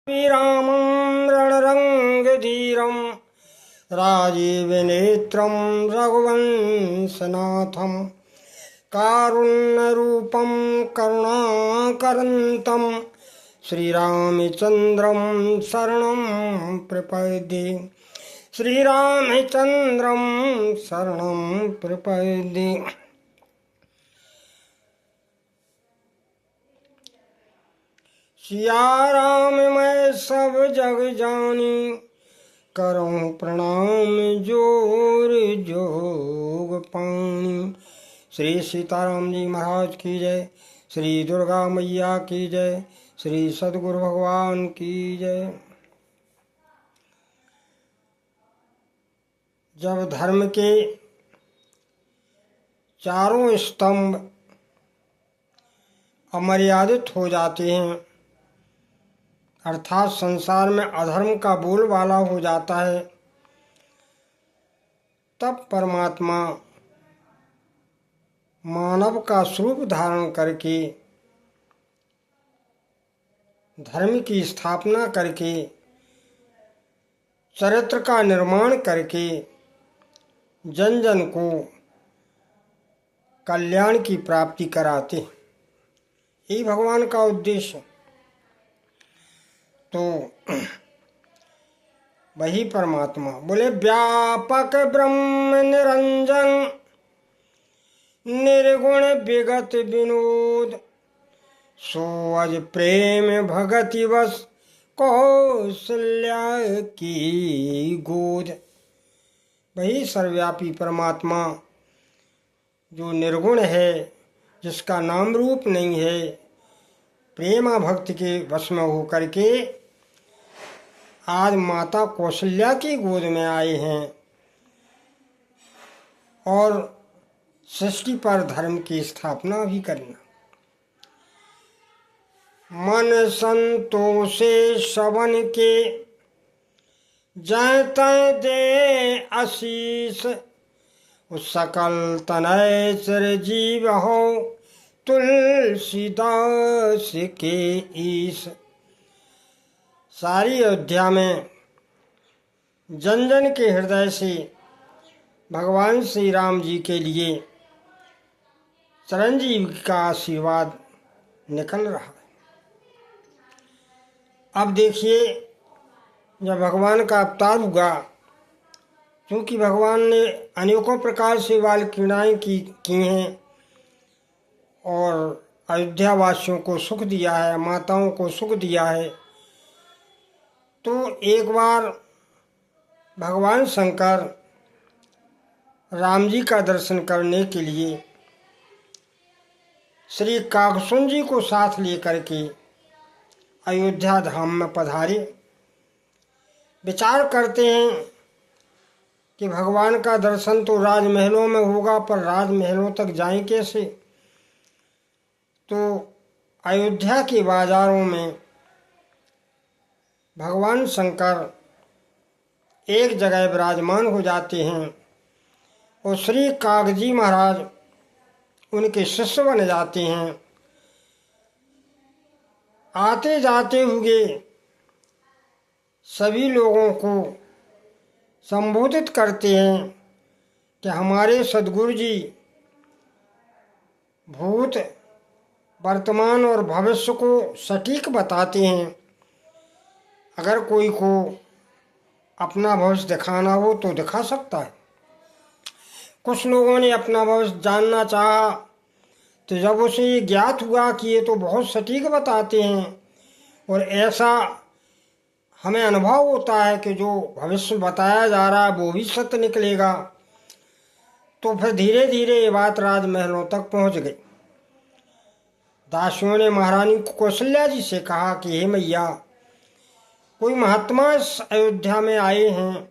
श्रीरामं रणरङ्गधीरं राजीवनेत्रं रघुवंशनाथं कारुण्यरूपं करुणाकरन्तं श्रीरामचन्द्रं शरणं प्रपद्ये। श्रीरामचन्द्रं शरणं प्रपद्ये। सिया राम मैं सब जग जानी, करूं प्रणाम जोर जोग पानी। श्री सीताराम जी महाराज की जय। श्री दुर्गा मैया की जय। श्री सद्गुरु भगवान की जय। जब धर्म के चारों स्तंभ अमर्यादित हो जाते हैं, अर्थात संसार में अधर्म का बोलबाला हो जाता है, तब परमात्मा मानव का स्वरूप धारण करके धर्म की स्थापना करके चरित्र का निर्माण करके जन जन को कल्याण की प्राप्ति कराते। यही भगवान का उद्देश्य। तो वही परमात्मा बोले, व्यापक ब्रह्म निरंजन निर्गुण विगत विनोद, सो अज प्रेम भगति बस कौशल्या की गोद। वही सर्वव्यापी परमात्मा जो निर्गुण है, जिसका नाम रूप नहीं है, प्रेमा भक्ति के वश में होकर के आज माता कौशल्या की गोद में आए हैं और सृष्टि पर धर्म की स्थापना भी करना। मन संतोषे श्रवण के जय तय दे आशीष, सकल तनय चिरजीव हो तुलसीदास के ईश। सारी अयोध्या में जन जन के हृदय से भगवान श्री राम जी के लिए चिरंजीव का आशीर्वाद निकल रहा है। अब देखिए, जब भगवान का अवतार हुआ, क्योंकि भगवान ने अनेकों प्रकार से बाल क्रीड़ाएँ की हैं और अयोध्या वासियों को सुख दिया है, माताओं को सुख दिया है, तो एक बार भगवान शंकर राम जी का दर्शन करने के लिए श्री काकसुन जी को साथ लेकर के अयोध्या धाम में पधारे। विचार करते हैं कि भगवान का दर्शन तो राजमहलों में होगा, पर राजमहलों तक जाएं कैसे। तो अयोध्या के बाजारों में भगवान शंकर एक जगह विराजमान हो जाते हैं और श्री कागजी महाराज उनके शिष्य बन जाते हैं। आते जाते हुए सभी लोगों को संबोधित करते हैं कि हमारे सद्गुरु जी भूत, वर्तमान और भविष्य को सटीक बताते हैं। अगर कोई को अपना भविष्य दिखाना हो तो दिखा सकता है। कुछ लोगों ने अपना भविष्य जानना चाहा, तो जब उसे ये ज्ञात हुआ कि ये तो बहुत सटीक बताते हैं और ऐसा हमें अनुभव होता है कि जो भविष्य बताया जा रहा है वो भी सत्य निकलेगा, तो फिर धीरे धीरे ये बात राजमहलों तक पहुंच गई। दासियों ने महारानी कौशल्या जी से कहा कि हे मैया, कोई महात्मा इस अयोध्या में आए हैं,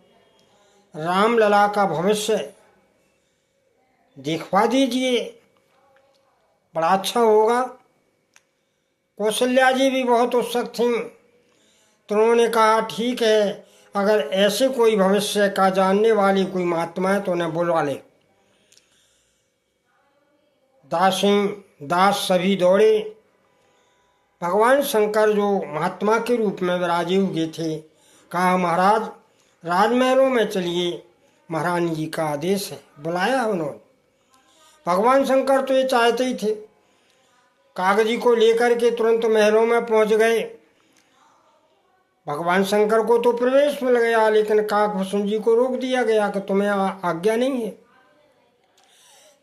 रामलला का भविष्य दिखवा दीजिए, बड़ा अच्छा होगा। कौशल्या जी भी बहुत उत्सुक थीं, तो उन्होंने कहा ठीक है, अगर ऐसे कोई भविष्य का जानने वाली कोई महात्मा है तो उन्हें बुलवा ले। दास सभी दौड़े भगवान शंकर जो महात्मा के रूप में विराजे हुए थे, कहा महाराज राजमहलों में चलिए, महारानी जी का आदेश है। बुलाया है उन्होंने। भगवान शंकर तो ये चाहते ही थे, कागजी को लेकर के तुरंत महलों में पहुंच गए। भगवान शंकर को तो प्रवेश मिल गया, लेकिन काकभूषण जी को रोक दिया गया कि तुम्हें आज्ञा नहीं है।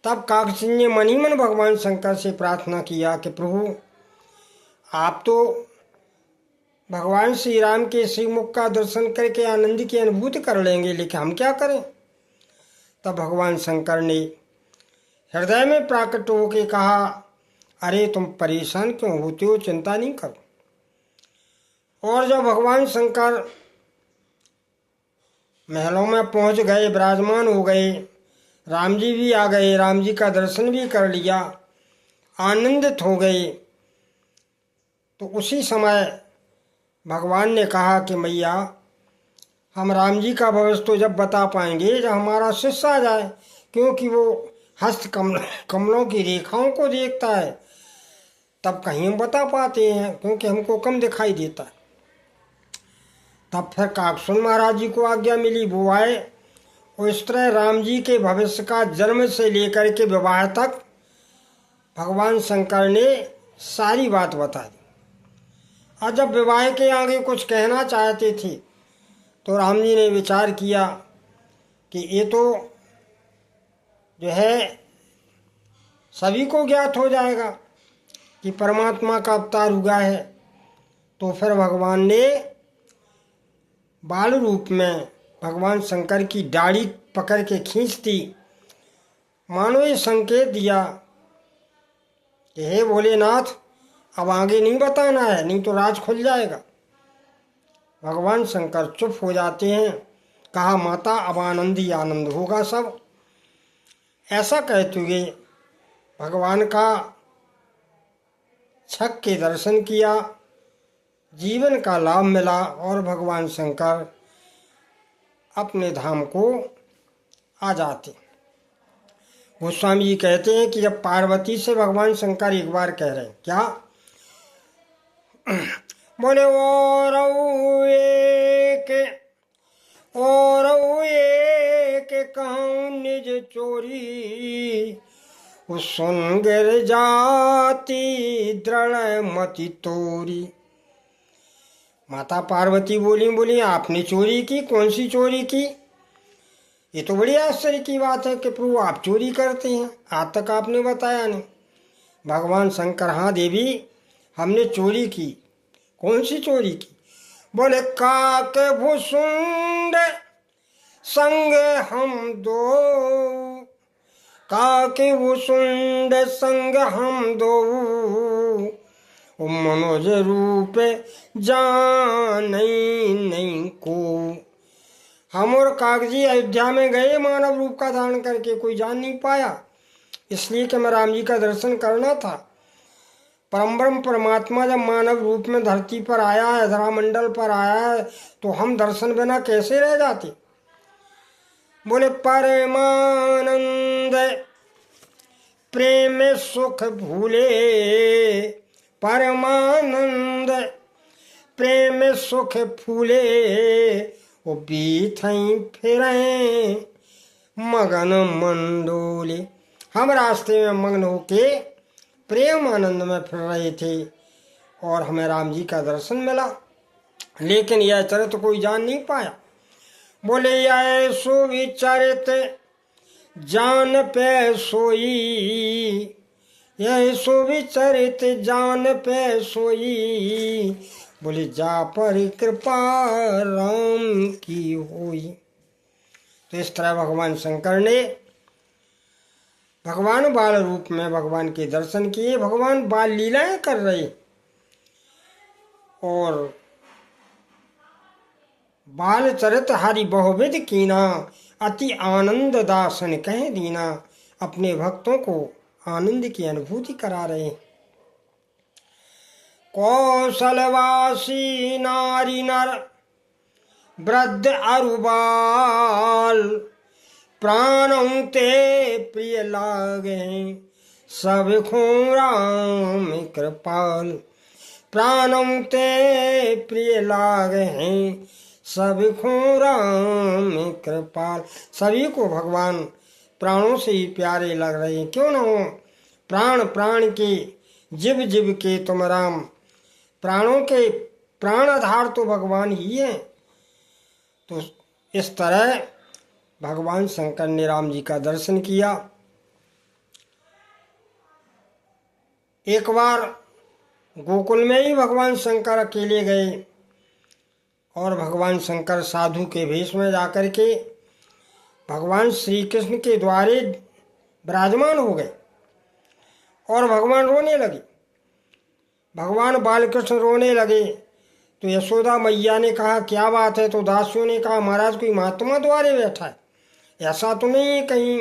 तब काकभूषण ने मन ही मन भगवान शंकर से प्रार्थना किया कि प्रभु आप तो भगवान श्री राम के श्रीमुख का दर्शन करके आनंद की अनुभूति कर लेंगे, लेकिन हम क्या करें। तब भगवान शंकर ने हृदय में प्राकट होकर कहा, अरे तुम परेशान क्यों होते हो, चिंता नहीं करो। और जब भगवान शंकर महलों में पहुंच गए, विराजमान हो गए, राम जी भी आ गए, राम जी का दर्शन भी कर लिया, आनंदित हो गए, तो उसी समय भगवान ने कहा कि मैया हम राम जी का भविष्य तो जब बता पाएंगे जब हमारा शिष्य आ जाए, क्योंकि वो हस्त कमलों की रेखाओं को देखता है, तब कहीं हम बता पाते हैं, क्योंकि हमको कम दिखाई देता है। तब फिर काकभूषण महाराज जी को आज्ञा मिली, वो आए और इस तरह राम जी के भविष्य का जन्म से लेकर के विवाह तक भगवान शंकर ने सारी बात बता दी। और जब विवाह के आगे कुछ कहना चाहते थे तो राम जी ने विचार किया कि ये तो जो है सभी को ज्ञात हो जाएगा कि परमात्मा का अवतार हुआ है। तो फिर भगवान ने बाल रूप में भगवान शंकर की दाढ़ी पकड़ के खींच दी, मानो ये संकेत दिया कि हे भोलेनाथ अब आगे नहीं बताना है, नहीं तो राज खुल जाएगा। भगवान शंकर चुप हो जाते हैं। कहा माता अब आनंद ही आनंद होगा सब। ऐसा कहते हुए भगवान का छक के दर्शन किया, जीवन का लाभ मिला और भगवान शंकर अपने धाम को आ जाते। गोस्वामी जी कहते हैं कि जब पार्वती से भगवान शंकर एक बार कह रहे हैं, क्या बोले और कहूँ निज चोरी, सुन गिर जाती दृढ़ मति तोरी। माता पार्वती बोली आपने चोरी की, कौन सी चोरी की। ये तो बड़ी आश्चर्य की बात है कि प्रभु आप चोरी करते हैं, आज तक आपने बताया नहीं। भगवान शंकर हाँ देवी हमने चोरी की। कौन सी चोरी की। बोले काकभूषुंड संग हम दो, काकभूषुंड संग हम दो, मनोज रूप जान नहीं को। हम और कागजी अयोध्या में गए मानव रूप का धारण करके, कोई जान नहीं पाया, इसलिए कि मैं राम जी का दर्शन करना था। परम ब्रह्म परमात्मा जब मानव रूप में धरती पर आया है, धरामंडल पर आया है, तो हम दर्शन बिना कैसे रह जाते। बोले परमानंद प्रेम सुख भूले, परमानंद प्रेम सुख फूले, वो बीथई फिरे मगन मंडोले। हम रास्ते में मग्न होके प्रेम आनंद में फिर रहे थे और हमें राम जी का दर्शन मिला, लेकिन यह चरित्र कोई जान नहीं पाया। बोले यह सुविचरित जान पे सोई, यह सुविचरित जान पे सोई, बोले जा पर कृपा राम की होई। तो इस तरह भगवान शंकर ने भगवान बाल रूप में भगवान के दर्शन किए। भगवान बाल लीलाएं कर रहे और बाल चरित हरि बहुविध कीना, अति आनंद दासन कह दीना। अपने भक्तों को आनंद की अनुभूति करा रहे। कौशलवासी नारी नर वृद्ध अरुबाल, प्राणों ते प्रिय लागे सब खो राम कृपाल। प्राणम ते प्रिय लागे हैं, सभी को राम कृपाल। सभी को भगवान प्राणों से ही प्यारे लग रहे हैं, क्यों ना हो। प्राण प्राण के, जीव जीव के तुम राम। प्राणों के प्राण आधार तो भगवान ही है। तो इस तरह भगवान शंकर ने राम जी का दर्शन किया। एक बार गोकुल में ही भगवान शंकर अकेले गए और भगवान शंकर साधु के भेष में जाकर के भगवान श्री कृष्ण के द्वारे विराजमान हो गए और भगवान रोने लगे। भगवान बालकृष्ण रोने लगे तो यशोदा मैया ने कहा क्या बात है। तो दासियों ने कहा महाराज कोई महात्मा द्वारे बैठा है, ऐसा तो नहीं कहीं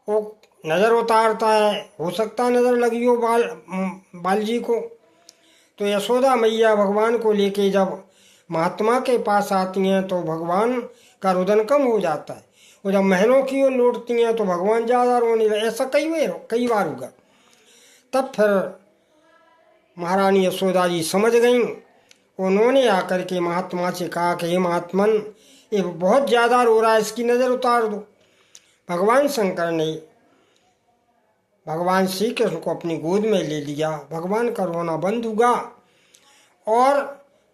वो नज़र उतारता है, हो सकता है नज़र लगी हो बाल जी को। तो यशोदा मैया भगवान को लेके जब महात्मा के पास आती हैं तो भगवान का रुदन कम हो जाता है, और जब महलों की ओर लौटती हैं तो भगवान ज़्यादा रोने लगे। ऐसा कई बार होगा। तब फिर महारानी यशोदा जी समझ गईं। उन्होंने आकर के महात्मा से कहा कि हे महात्मन, ये बहुत ज़्यादा रो रहा है, इसकी नज़र उतार दो। भगवान शंकर ने भगवान श्री कृष्ण को अपनी गोद में ले लिया। भगवान का रोना बंद हुआ, और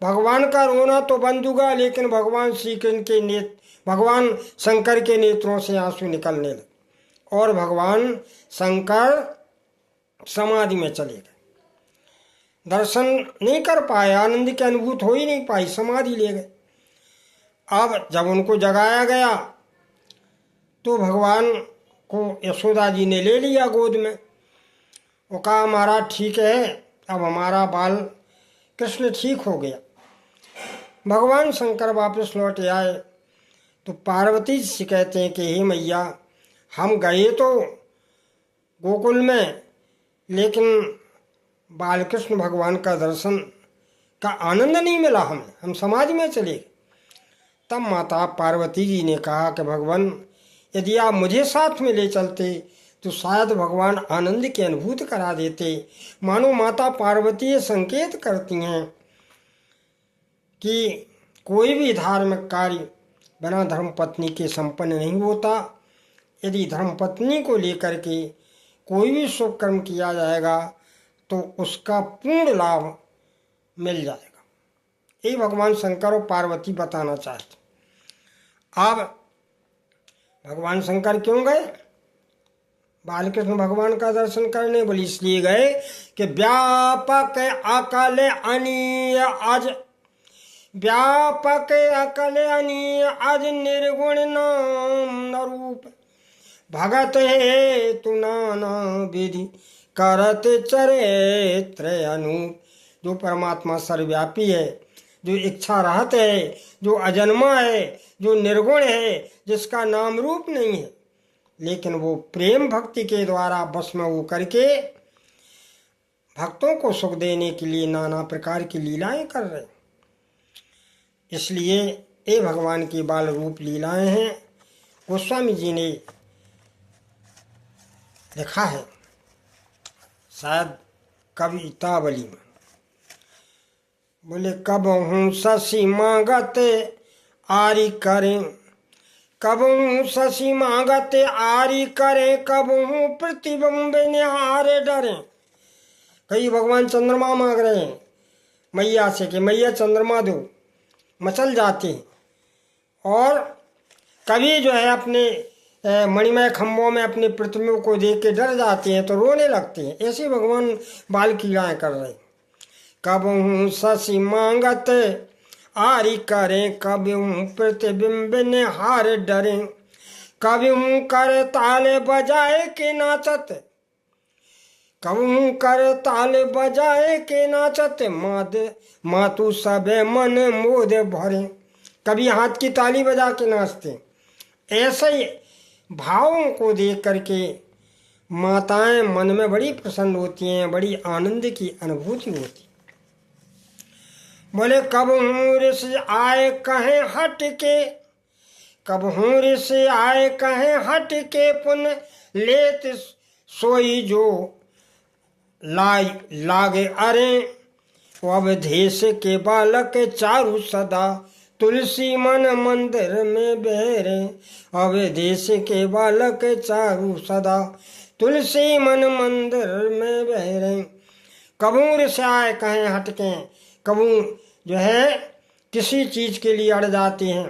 भगवान का रोना तो बंद हुआ, लेकिन भगवान श्री कृष्ण के भगवान शंकर के नेत्रों से आंसू निकलने लगे और भगवान शंकर समाधि में चले गए। दर्शन नहीं कर पाए, आनंद की अनुभूति हो ही नहीं पाई, समाधि ले गए। अब जब उनको जगाया गया तो भगवान को यशोदा जी ने ले लिया गोद में। वो कहा महाराज ठीक है, अब हमारा बाल कृष्ण ठीक हो गया। भगवान शंकर वापस लौट आए तो पार्वती जी से कहते हैं कि हे मैया, हम गए तो गोकुल में, लेकिन बालकृष्ण भगवान का दर्शन का आनंद नहीं मिला हमें, हम समाधि में चले गए। तब माता पार्वती जी ने कहा कि भगवान यदि आप मुझे साथ में ले चलते तो शायद भगवान आनंद की अनुभूति करा देते। मानो माता पार्वती ये संकेत करती हैं कि कोई भी धार्मिक कार्य बिना धर्मपत्नी के संपन्न नहीं होता। यदि धर्मपत्नी को लेकर के कोई भी शुभ कर्म किया जाएगा तो उसका पूर्ण लाभ मिल जाएगा। यही भगवान शंकर और पार्वती बताना चाहते। अब भगवान शंकर क्यों गए बालकृष्ण भगवान का दर्शन करने? बोले इसलिए गए कि व्यापक अकल अनीय आज, व्यापक अकल अनीय आज निर्गुण नाम न रूप, भगत है तु नाना विधि करत चरित्र अनूप। जो परमात्मा सर्वव्यापी है, जो इच्छा रहत है, जो अजन्मा है, जो निर्गुण है, जिसका नाम रूप नहीं है, लेकिन वो प्रेम भक्ति के द्वारा बस में वो करके भक्तों को सुख देने के लिए नाना प्रकार की लीलाएं कर रहे। इसलिए ये भगवान की बाल रूप लीलाएं हैं। गोस्वामी जी ने लिखा है शायद कवितावली में, बोले कब हूँ शशि मांगत आरी करें, कब हूँ शशि मांगत आरी करें, कब हूँ प्रतिबिंब निहारे डरे। कई भगवान चंद्रमा मांग रहे हैं मैया से कि मैया चंद्रमा दो, मचल जाते हैं। और कभी जो है अपने मणिमय खम्भों में अपने प्रतिबिंब को देख के डर जाते हैं तो रोने लगते हैं। ऐसे भगवान बाल कीड़ाएँ कर रहे हैं। कब हूँ शशि मांगत आरी करें, कब हूँ प्रतिबिंब निहार डरे, कब हूँ कर ताले बजाए के नाचत, कब हूँ कर ताले बजाए के नाचत, मातु सबे मन मोद भरे। कभी हाथ की ताली बजा के नाचते। ऐसे ही भावों को देख करके माताएं मन में बड़ी प्रसन्न होती हैं, बड़ी आनंद की अनुभूति होती। बोले कब हूँ ऋषि आए कहें हट के, कब हूँ ऋषि आए कहें हट के, पुण्य लेत सोई जो लागे अरे अवधेश के बालक चारु सदा तुलसी मन मंदिर में बहरे। अवधेश के बालक चारु सदा तुलसी मन मंदिर में बहरे। कबूर से आए कहें हटके, कबूर जो है किसी चीज के लिए अड़ जाते हैं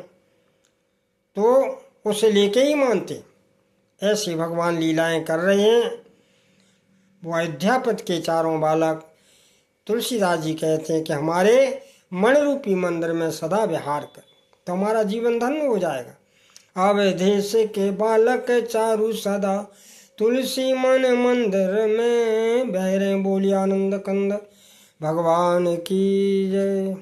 तो उसे लेके ही मानते। ऐसी भगवान लीलाएं कर रहे हैं। वो अयोध्यापति के चारों बालक तुलसीदास जी कहते हैं कि हमारे मन रूपी मंदिर में सदा विहार कर, तो हमारा जीवन धन्य हो जाएगा। अवधेश के बालक चारु सदा तुलसी मन मंदिर में बहरे। बोलिए आनंद कंद भगवान की जय।